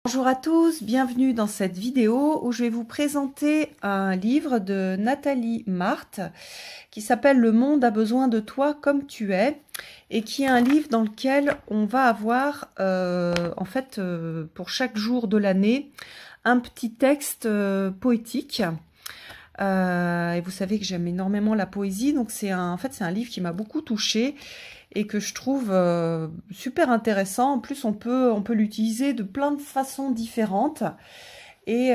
Bonjour à tous, bienvenue dans cette vidéo où je vais vous présenter un livre de Nathalie Marthe qui s'appelle Le monde a besoin de toi comme tu es et qui est un livre dans lequel on va avoir pour chaque jour de l'année un petit texte poétique. Et vous savez que j'aime énormément la poésie, donc c'est un livre qui m'a beaucoup touchée et que je trouve super intéressant. En plus, on peut l'utiliser de plein de façons différentes. Et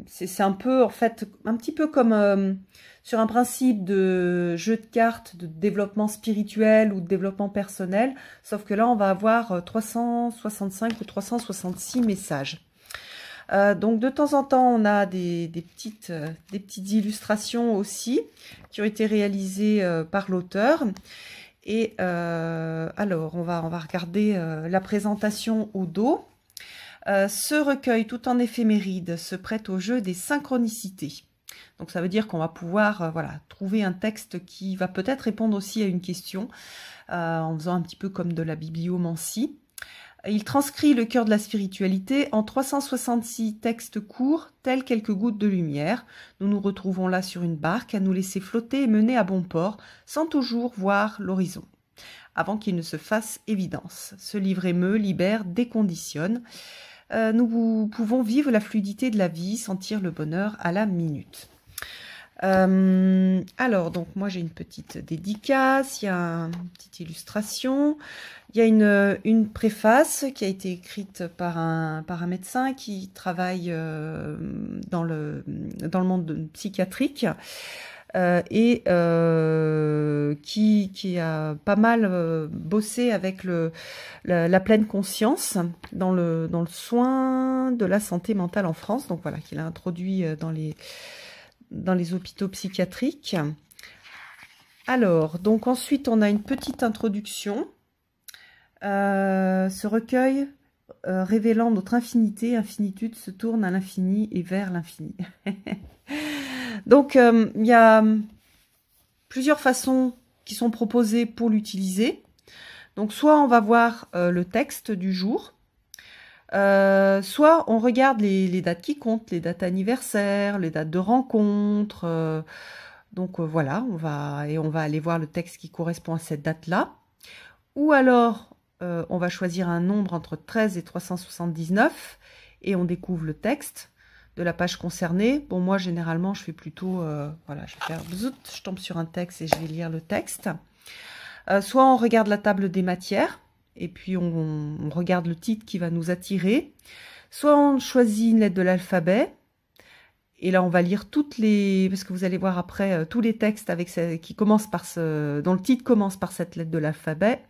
c'est un peu, en fait, un petit peu comme sur un principe de jeu de cartes, de développement spirituel ou de développement personnel. Sauf que là, on va avoir 365 ou 366 messages. Donc de temps en temps, on a des petites illustrations aussi qui ont été réalisées par l'auteur. Et alors, on va regarder la présentation au dos. Ce recueil, tout en éphéméride, se prête au jeu des synchronicités. Donc ça veut dire qu'on va pouvoir trouver un texte qui va peut-être répondre aussi à une question en faisant un petit peu comme de la bibliomancie. Il transcrit le cœur de la spiritualité en 366 textes courts, tels quelques gouttes de lumière. Nous nous retrouvons là sur une barque à nous laisser flotter et mener à bon port, sans toujours voir l'horizon, avant qu'il ne se fasse évidence. Ce livre émeut, libère, déconditionne. Nous pouvons vivre la fluidité de la vie, sentir le bonheur à la minute. Alors, donc moi j'ai une petite dédicace, il y a une petite illustration, il y a une préface qui a été écrite par un médecin qui travaille dans le monde psychiatrique et qui a pas mal bossé avec la pleine conscience dans le soin de la santé mentale en France. Donc voilà, qu'il a introduit dans les hôpitaux psychiatriques. Alors, donc ensuite, on a une petite introduction. Ce recueil, révélant notre infinitude, se tourne à l'infini et vers l'infini. Donc, il y a plusieurs façons qui sont proposées pour l'utiliser. Donc, soit on va voir le texte du jour, soit on regarde les dates qui comptent, les dates anniversaires, les dates de rencontre. Voilà, on va aller voir le texte qui correspond à cette date-là. Ou alors, on va choisir un nombre entre 13 et 379 et on découvre le texte de la page concernée. Bon, moi, généralement, je fais plutôt... je vais faire bzout, je tombe sur un texte et je vais lire le texte. Soit on regarde la table des matières, et puis on regarde le titre qui va nous attirer. Soit on choisit une lettre de l'alphabet, et là on va lire toutes les... Parce que vous allez voir après tous les textes qui commencent par dont le titre commence par cette lettre de l'alphabet.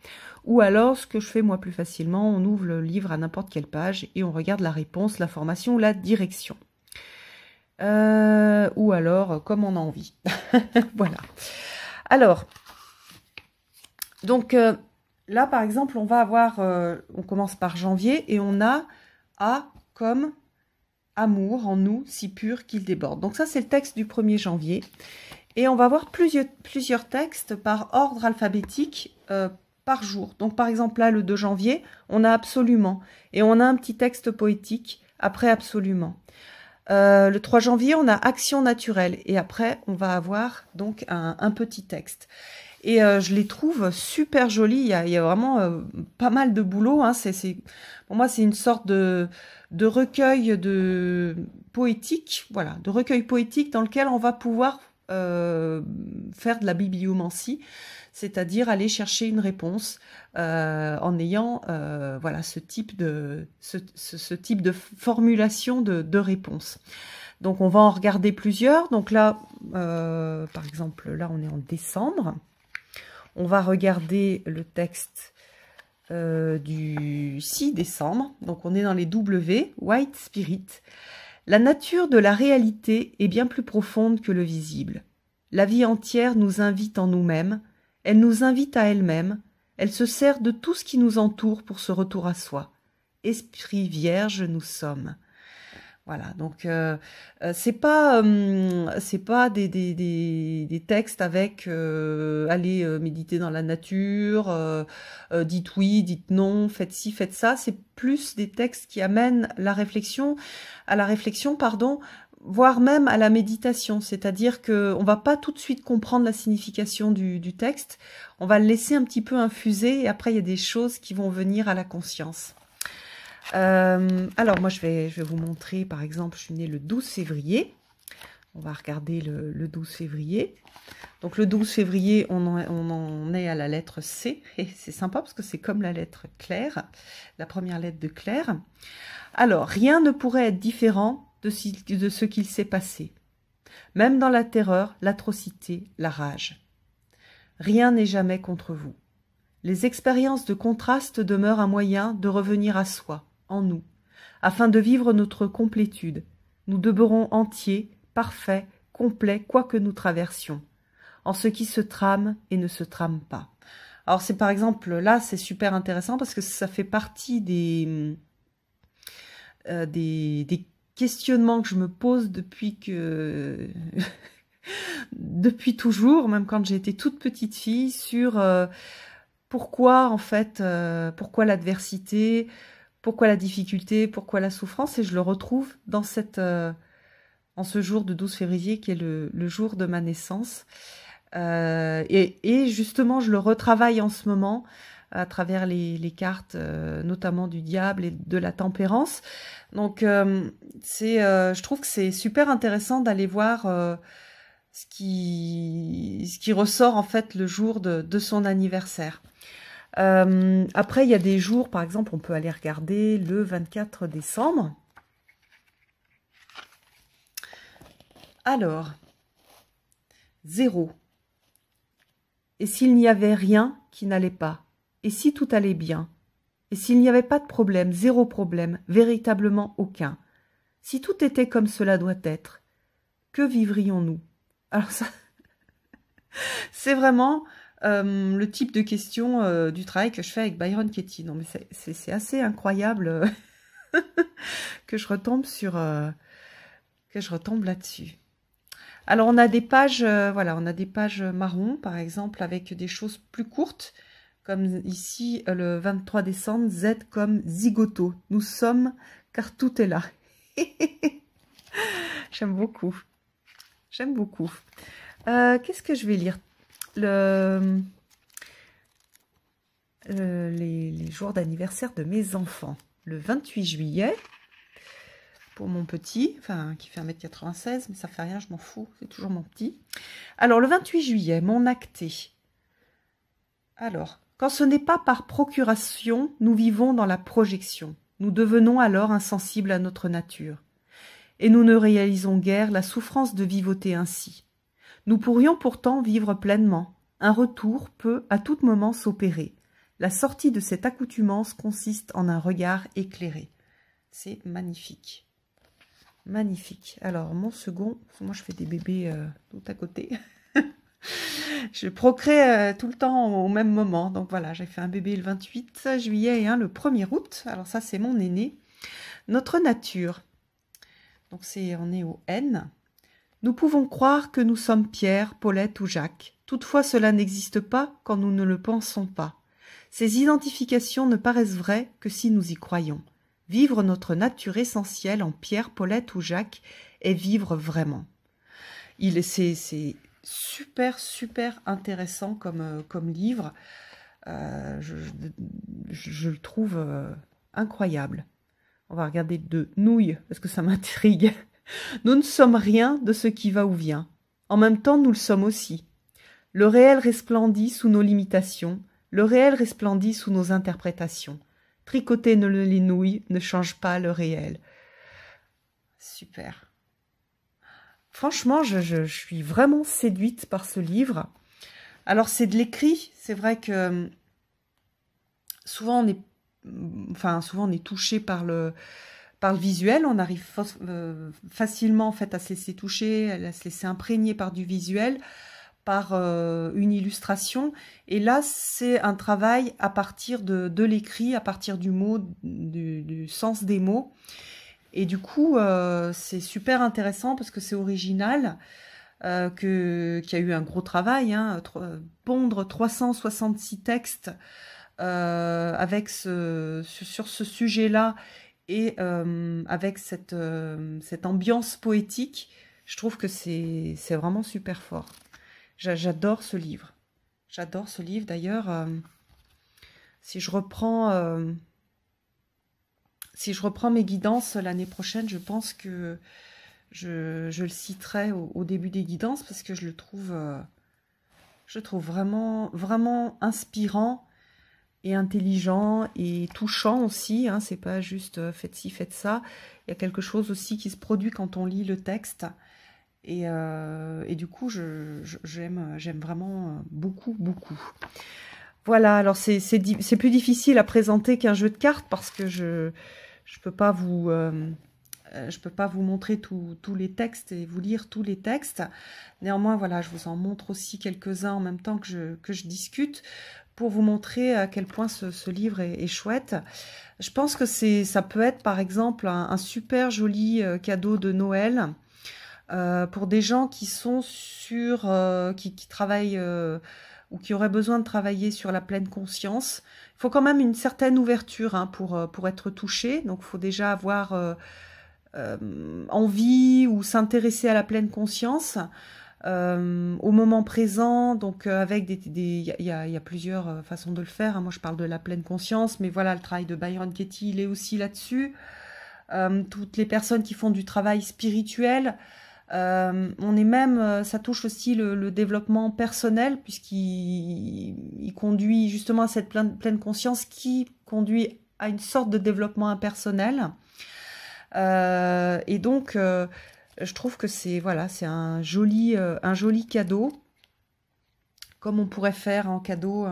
Ou alors, ce que je fais moi plus facilement, on ouvre le livre à n'importe quelle page et on regarde la réponse, l'information ou la direction. Ou alors, comme on a envie. Voilà. Alors, donc... là, par exemple, on va avoir, on commence par janvier et on a A comme amour en nous, si pur qu'il déborde. Donc ça, c'est le texte du 1er janvier. Et on va avoir plusieurs textes par ordre alphabétique par jour. Donc par exemple, là, le 2 janvier, on a absolument. Et on a un petit texte poétique après absolument. Le 3 janvier, on a action naturelle. Et après, on va avoir donc un petit texte. Et je les trouve super jolis. Il y a vraiment pas mal de boulot. Hein. Pour moi, c'est une sorte de recueil poétique, voilà, de recueil poétique dans lequel on va pouvoir faire de la bibliomancie, c'est-à-dire aller chercher une réponse en ayant ce type de formulation de réponse. Donc, on va en regarder plusieurs. Donc là, par exemple, là, on est en décembre. On va regarder le texte du 6 décembre. Donc, on est dans les W, White Spirit. La nature de la réalité est bien plus profonde que le visible. La vie entière nous invite en nous-mêmes. Elle nous invite à elle-même. Elle se sert de tout ce qui nous entoure pour ce retour à soi. Esprit vierge, nous sommes. Voilà, donc c'est pas des textes avec allez méditer dans la nature, dites oui, dites non, faites ci, faites ça. C'est plus des textes qui amènent à la réflexion, pardon, voire même à la méditation. C'est-à-dire que on va pas tout de suite comprendre la signification du texte, on va le laisser un petit peu infuser et après il y a des choses qui vont venir à la conscience. Alors moi je vais vous montrer, par exemple, je suis née le 12 février. On va regarder le 12 février. Donc le 12 février, on en est à la lettre C. Et c'est sympa parce que c'est comme la lettre Claire, la première lettre de Claire. Alors, rien ne pourrait être différent de ce qu'il s'est passé. Même dans la terreur, l'atrocité, la rage. Rien n'est jamais contre vous. Les expériences de contraste demeurent un moyen de revenir à soi, en nous, afin de vivre notre complétude. Nous demeurons entiers, parfaits, complets, quoi que nous traversions, en ce qui se trame et ne se trame pas. Alors c'est par exemple, là c'est super intéressant parce que ça fait partie des questionnements que je me pose depuis depuis toujours, même quand j'ai été toute petite fille, sur pourquoi en fait, pourquoi l'adversité, pourquoi la difficulté, pourquoi la souffrance, et je le retrouve dans en ce jour de 12 février qui est le jour de ma naissance. Et justement, je le retravaille en ce moment à travers les cartes, notamment du diable et de la tempérance. Donc, je trouve que c'est super intéressant d'aller voir ce qui ressort en fait le jour de son anniversaire. Après, il y a des jours, par exemple, on peut aller regarder le 24 décembre. Alors, 0. Et s'il n'y avait rien qui n'allait pas? Et si tout allait bien? Et s'il n'y avait pas de problème, zéro problème, véritablement aucun? Si tout était comme cela doit être, que vivrions-nous? Alors ça, c'est vraiment le type de question du travail que je fais avec Byron Katie. Non mais c'est assez incroyable que je retombe là-dessus. Alors on a des pages, voilà, on a des pages marron par exemple avec des choses plus courtes, comme ici le 23 décembre, Z comme zigoto. Nous sommes car tout est là. J'aime beaucoup. J'aime beaucoup. Qu'est-ce que je vais lire? Les jours d'anniversaire de mes enfants. Le 28 juillet, pour mon petit, enfin qui fait 1,96 m, mais ça fait rien, je m'en fous, c'est toujours mon petit. Alors le 28 juillet, mon acté. Alors, quand ce n'est pas par procuration, nous vivons dans la projection. Nous devenons alors insensibles à notre nature. Et nous ne réalisons guère la souffrance de vivoter ainsi. Nous pourrions pourtant vivre pleinement. Un retour peut à tout moment s'opérer. La sortie de cette accoutumance consiste en un regard éclairé. C'est magnifique. Magnifique. Alors, mon second, moi je fais des bébés tout à côté. Je procrée tout le temps au même moment. Donc voilà, j'ai fait un bébé le 28 juillet et un le 1er août. Alors ça, c'est mon aîné. Notre nature. Donc on est au N. Nous pouvons croire que nous sommes Pierre, Paulette ou Jacques. Toutefois, cela n'existe pas quand nous ne le pensons pas. Ces identifications ne paraissent vraies que si nous y croyons. Vivre notre nature essentielle en Pierre, Paulette ou Jacques est vivre vraiment. C'est super, super intéressant comme livre. Je le trouve incroyable. On va regarder de nouilles, parce que ça m'intrigue. Nous ne sommes rien de ce qui va ou vient. En même temps, nous le sommes aussi. Le réel resplendit sous nos limitations. Le réel resplendit sous nos interprétations. Tricoter les nouilles ne change pas le réel. Super. Franchement, je suis vraiment séduite par ce livre. Alors, c'est de l'écrit. C'est vrai que souvent, on est touché par le visuel. On arrive facilement en fait, à se laisser toucher, à se laisser imprégner par du visuel, par une illustration. Et là, c'est un travail à partir de l'écrit, à partir du mot, du sens des mots. Et du coup, c'est super intéressant parce que c'est original, qu'il y a eu un gros travail, hein, pondre 366 textes avec sur ce sujet-là et avec cette ambiance poétique. Je trouve que c'est vraiment super fort. J'adore ce livre. J'adore ce livre. D'ailleurs, si je reprends mes guidances l'année prochaine, je pense que je le citerai au début des guidances parce que je le trouve vraiment, vraiment inspirant et intelligent et touchant aussi. Hein. C'est pas juste faites ci, faites ça. Il y a quelque chose aussi qui se produit quand on lit le texte. Et du coup, j'aime vraiment beaucoup, beaucoup. Voilà, alors c'est plus difficile à présenter qu'un jeu de cartes parce que je peux pas vous montrer tous les textes et vous lire tous les textes. Néanmoins, voilà, je vous en montre aussi quelques-uns en même temps que je discute pour vous montrer à quel point ce livre est chouette. Je pense que ça peut être par exemple un super joli cadeau de Noël pour des gens qui sont qui travaillent ou qui auraient besoin de travailler sur la pleine conscience. Il faut quand même une certaine ouverture hein, pour être touché. Donc, il faut déjà avoir envie ou s'intéresser à la pleine conscience au moment présent. Donc, avec il y a plusieurs façons de le faire. Hein. Moi, je parle de la pleine conscience, mais voilà, le travail de Byron Katie, il est aussi là-dessus. Toutes les personnes qui font du travail spirituel, on est même, ça touche aussi le développement personnel puisqu'il conduit justement à cette pleine conscience qui conduit à une sorte de développement impersonnel. Et donc, je trouve que c'est voilà, c'est un joli cadeau, comme on pourrait faire en cadeau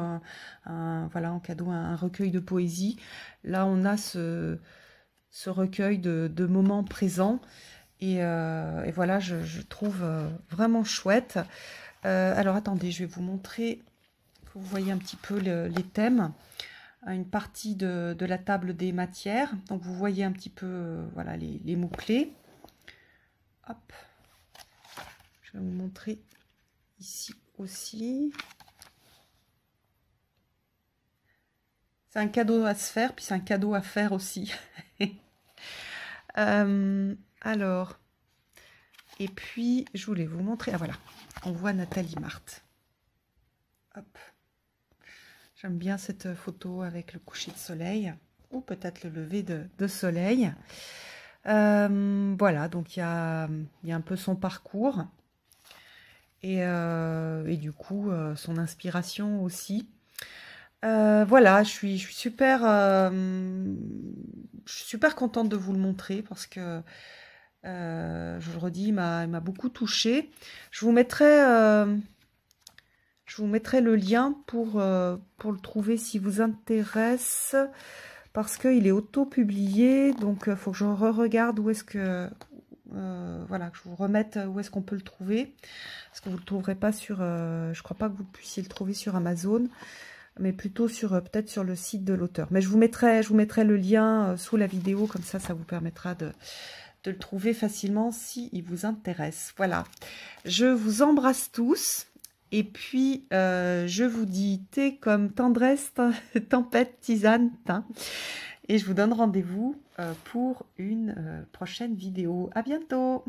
en cadeau un recueil de poésie. Là, on a ce recueil de moments présents. Et voilà, je trouve vraiment chouette. Alors, attendez, je vais vous montrer, que vous voyez un petit peu les thèmes. Une partie de la table des matières. Donc, vous voyez un petit peu voilà, les mots-clés. Hop. Je vais vous montrer ici aussi. C'est un cadeau à se faire, puis c'est un cadeau à faire aussi. Alors, et puis, je voulais vous montrer... Ah, voilà, on voit Nathalie Marthe. Hop. J'aime bien cette photo avec le coucher de soleil, ou peut-être le lever de soleil. Voilà, donc il y a un peu son parcours. Et du coup, son inspiration aussi. Voilà, je suis super contente de vous le montrer parce que je le redis, il m'a beaucoup touchée. Je vous mettrai le lien pour le trouver si vous intéresse, parce qu'il est auto-publié, donc il faut que je re-regarde où est-ce que... voilà, que je vous remette où est-ce qu'on peut le trouver, parce que vous ne le trouverez pas sur... je crois pas que vous puissiez le trouver sur Amazon, mais plutôt peut-être sur le site de l'auteur. Mais je vous mettrai le lien sous la vidéo, comme ça vous permettra de le trouver facilement si il vous intéresse. Voilà, je vous embrasse tous, et puis je vous dis thé comme tendresse, tempête, tisane, thym, et je vous donne rendez-vous pour une prochaine vidéo. À bientôt!